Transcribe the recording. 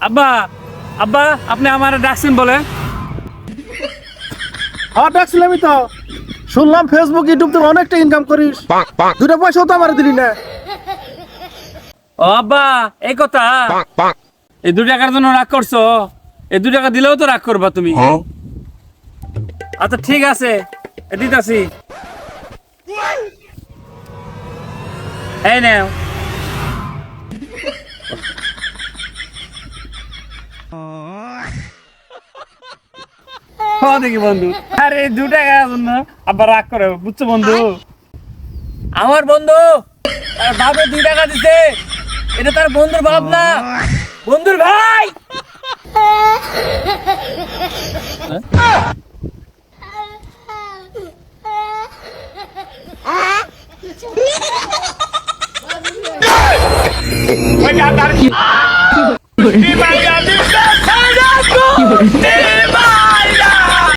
আব্বা আব্বা আপনি আমার ডাকছেন বলে? হ্যাঁ ডাকছিলামই তো। শুনলাম ফেসবুক ইউটিউব থেকে অনেকটা ইনকাম করিস, দুটো পয়সাও তো আমার দিলি না। ও আব্বা এই কথা, এই 2 টাকার জন্য রাগ করছো? এই 2 টাকা দিলেও তো রাগ করবা তুমি। আচ্ছা ঠিক আছে, দিতাছি। এই নাও। দেখি বন্ধু, আরে 2 টাকার জন্য আবার রাগ করে, বুঝছো বন্ধু? আমার বন্ধু তার বাপে 2 টাকা দিছে, এটা তার বন্ধুর বাপ না, বন্ধুর ভাই। ওই